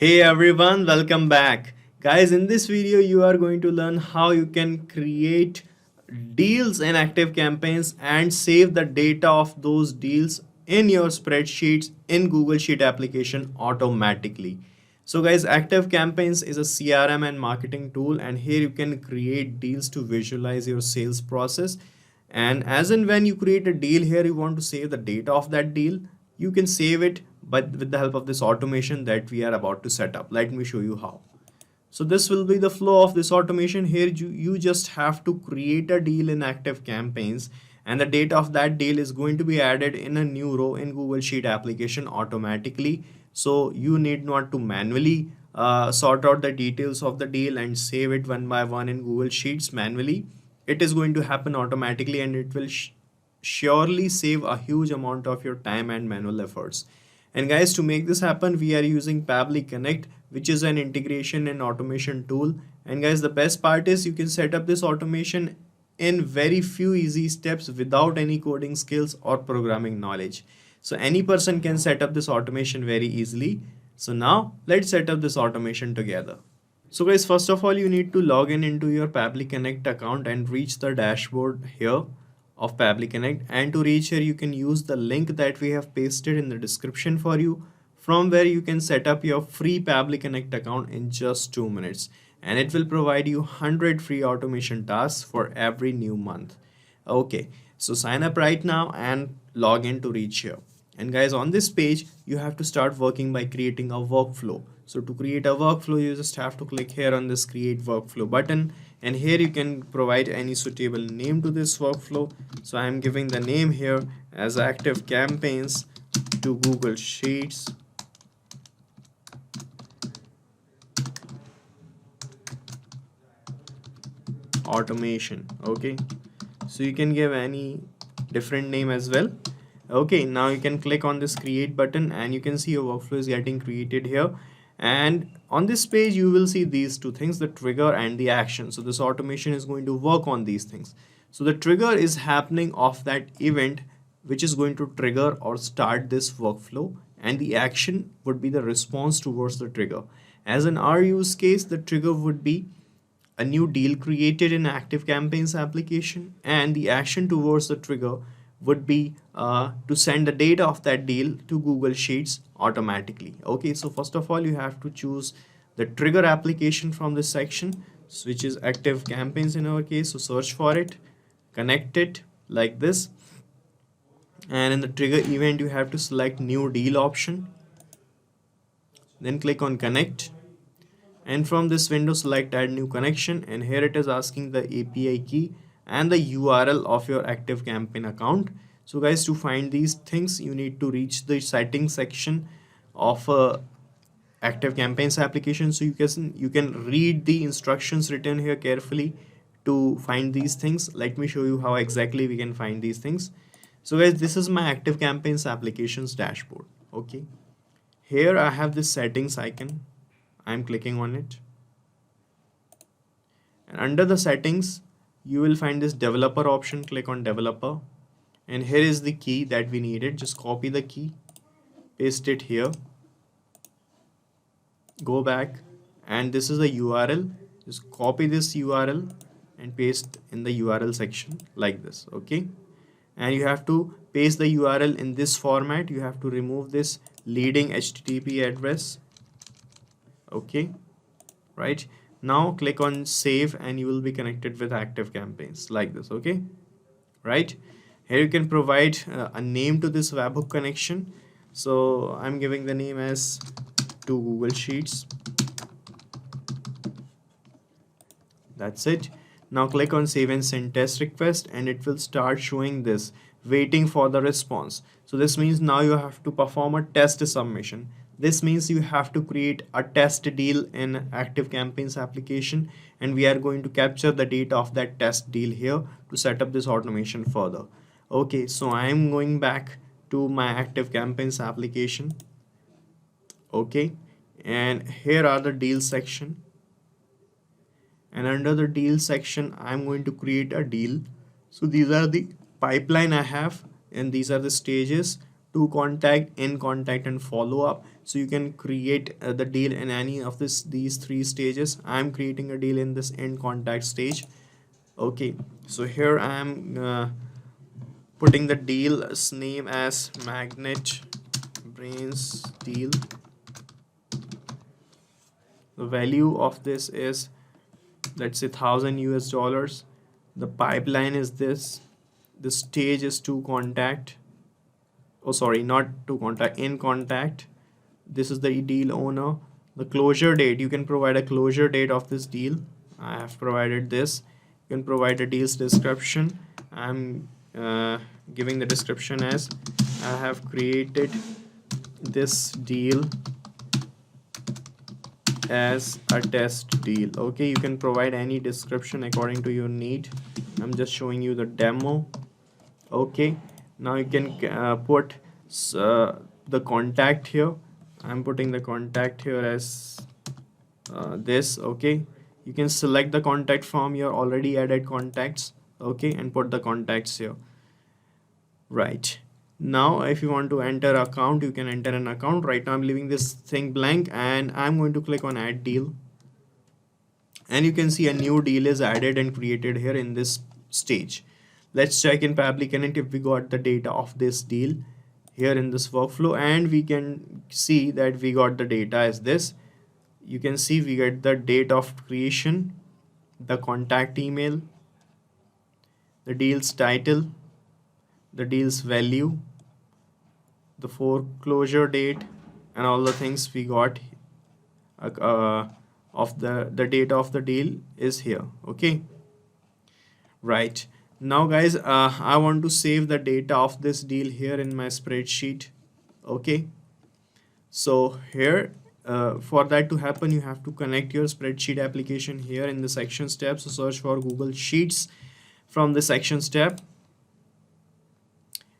Hey everyone, welcome back. Guys, in this video you are going to learn how you can create deals in active campaigns and save the data of those deals in your spreadsheets in Google Sheet application automatically. So guys, active campaigns is a CRM and marketing tool, and here you can create deals to visualize your sales process. And as and when you create a deal here, you want to save the data of that deal, you can save it, but with the help of this automation that we are about to set up. Let me show you how. So this will be the flow of this automation. Here you just have to create a deal in active campaigns, and the data of that deal is going to be added in a new row in Google Sheet application automatically. So you need not to manually sort out the details of the deal and save it one by one in Google Sheets manually. It is going to happen automatically, and it will surely save a huge amount of your time and manual efforts. And guys, to make this happen, we are using Pabbly Connect, which is an integration and automation tool. And guys, the best part is you can set up this automation in very few easy steps without any coding skills or programming knowledge. So any person can set up this automation very easily. So now let's set up this automation together. So guys, first of all, you need to log in into your Pabbly Connect account and reach the dashboard here of Pabbly Connect. And to reach here, you can use the link that we have pasted in the description for you, from where you can set up your free Pabbly Connect account in just 2 minutes. And it will provide you 100 free automation tasks for every new month. Okay, so sign up right now and log in to reach here. And guys, on this page, you have to start working by creating a workflow. So to create a workflow, you just have to click here on this create workflow button, and here you can provide any suitable name to this workflow. So I'm giving the name here as active campaigns to Google Sheets automation. Okay, so you can give any different name as well. Okay, now you can click on this create button, and you can see your workflow is getting created here. And on this page you will see these two things, the trigger and the action. So this automation is going to work on these things. So the trigger is happening of that event which is going to trigger or start this workflow, and the action would be the response towards the trigger. As in our use case, the trigger would be a new deal created in active campaigns application, and the action towards the trigger would be to send the data of that deal to Google Sheets automatically. Okay, so first of all, you have to choose the trigger application from this section, which is active campaigns in our case. So search for it, connect it like this, and in the trigger event you have to select new deal option, then click on connect, and from this window select add new connection, and here it is asking the API key and the URL of your active campaign account. So guys, to find these things you need to reach the settings section of active campaigns application. So you can read the instructions written here carefully to find these things. Let me show you how exactly we can find these things. So guys, this is my active campaigns applications dashboard. Okay, here I have this settings icon. I'm clicking on it, and under the settings you will find this developer option. Click on developer, and here is the key that we needed. Just copy the key, paste it here, go back, and this is the URL. Just copy this URL and paste in the URL section like this. Okay, and you have to paste the URL in this format. You have to remove this leading HTTP address. Okay, right, now click on save, and you will be connected with active campaigns like this. Okay, right, here you can provide a name to this webhook connection. So I'm giving the name as to Google Sheets. That's it. Now click on save and send test request, and it will start showing this waiting for the response. So this means now you have to perform a test submission. This means you have to create a test deal in active campaigns application, and we are going to capture the data of that test deal here to set up this automation further. Okay, so I am going back to my active campaigns application. Okay, and here are the deal section, and under the deal section I'm going to create a deal. So these are the pipeline I have, and these are the stages to contact, in contact, and follow up. So you can create the deal in any of these three stages. I'm creating a deal in this in contact stage. Okay, so here I am putting the deal's name as magnet brains deal. The value of this is, let's say, $1,000 US. The pipeline is this. The stage is to contact. Oh, sorry, not to contact, in contact. This is the deal owner. The closure date, you can provide a closure date of this deal. I have provided this. You can provide a deal's description. I'm giving the description as, I have created this deal as a test deal. Okay, you can provide any description according to your need. I'm just showing you the demo. Okay, now you can put the contact here. I'm putting the contact here as this. Okay, you can select the contact from your already added contacts. Okay, and put the contacts here. Right, now if you want to enter account, you can enter an account. Right now I'm leaving this thing blank, and I'm going to click on add deal, and you can see a new deal is added and created here in this stage. Let's check in Pabbly Connect if we got the data of this deal here in this workflow, and we can see that we got the data as this. You can see we get the date of creation, the contact email, the deal's title, the deal's value, the foreclosure date, and all the things we got of the data of the deal is here. Okay, right. Now guys, I want to save the data of this deal here in my spreadsheet. Okay, so here for that to happen, you have to connect your spreadsheet application here in the sections tab. So search for Google Sheets from the sections tab,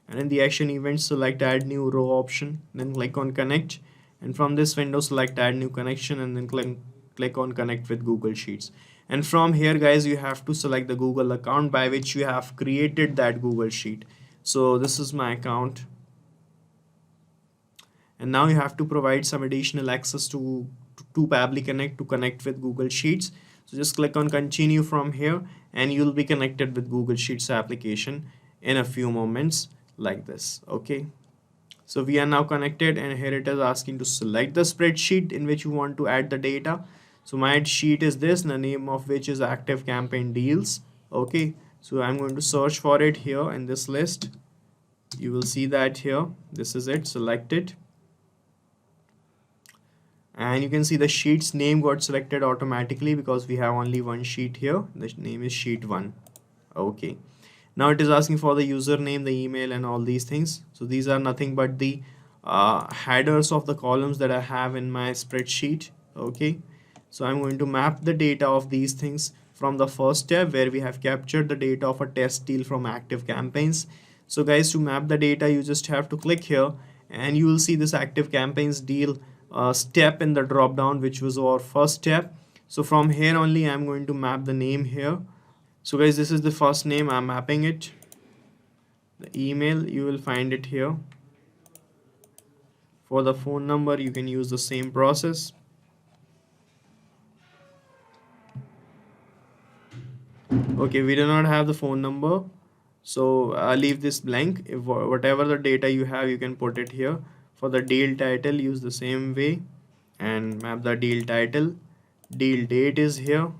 and in the action event, select add new row option, then click on connect, and from this window select add new connection, and then click on connect with Google Sheets. And from here guys, you have to select the Google account by which you have created that Google Sheet. So this is my account, and now you have to provide some additional access to Pabbly Connect to connect with Google Sheets. So just click on continue from here, and you'll be connected with Google Sheets application in a few moments like this. Okay, so we are now connected, and here it is asking to select the spreadsheet in which you want to add the data. So my sheet is this, the name of which is ActiveCampaign deals. Okay, so I'm going to search for it here in this list. You will see that here, this is it, select it, and you can see the sheet's name got selected automatically because we have only one sheet here. The name is sheet 1. Okay, now it is asking for the username, the email, and all these things. So these are nothing but the headers of the columns that I have in my spreadsheet. Okay, so I'm going to map the data of these things from the first tab where we have captured the data of a test deal from ActiveCampaigns. So guys, to map the data, you just have to click here, and you will see this ActiveCampaigns deal step in the drop down, which was our first step. So from here only, I'm going to map the name here. So guys, this is the first name, I'm mapping it. The email, you will find it here. For the phone number, you can use the same process. Okay, we do not have the phone number, so I'll leave this blank. If whatever the data you have, you can put it here. For the deal title, use the same way and map the deal title. Deal date is here,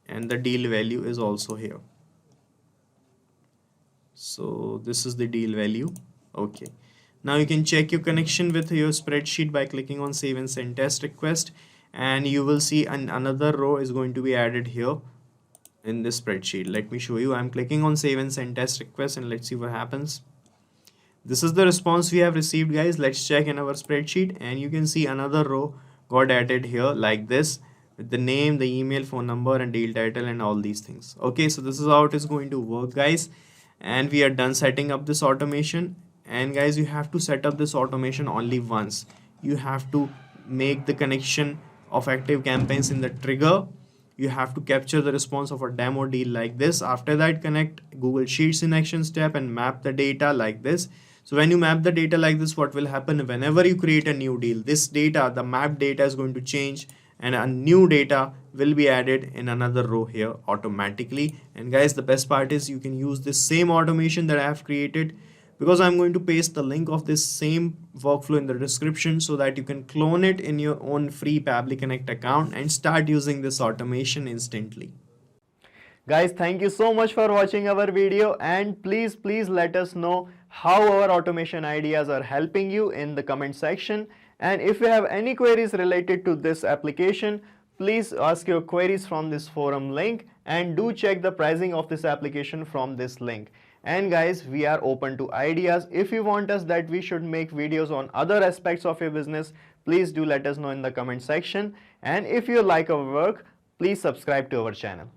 and the deal value is also here. So this is the deal value. Okay, now you can check your connection with your spreadsheet by clicking on save and send test request, and you will see another row is going to be added here in this spreadsheet. Let me show you. I'm clicking on save and send test request, and let's see what happens. This is the response we have received, guys. Let's check in our spreadsheet, and you can see another row got added here like this with the name, the email, phone number, and deal title, and all these things. Okay, so this is how it is going to work, guys, and we are done setting up this automation. And guys, you have to set up this automation only once. You have to make the connection of ActiveCampaigns in the trigger. You have to capture the response of a demo deal like this. After that, connect Google Sheets in action step and map the data like this. So when you map the data like this, what will happen whenever you create a new deal, this data, the map data is going to change and a new data will be added in another row here automatically. And guys, the best part is you can use this same automation that I have created, because I'm going to paste the link of this same workflow in the description so that you can clone it in your own free Pabbly Connect account and start using this automation instantly. Guys, thank you so much for watching our video, and please let us know how our automation ideas are helping you in the comment section. And if you have any queries related to this application, please ask your queries from this forum link, and do check the pricing of this application from this link. And guys, we are open to ideas. If you want us that we should make videos on other aspects of your business, please do let us know in the comment section. And if you like our work, please subscribe to our channel.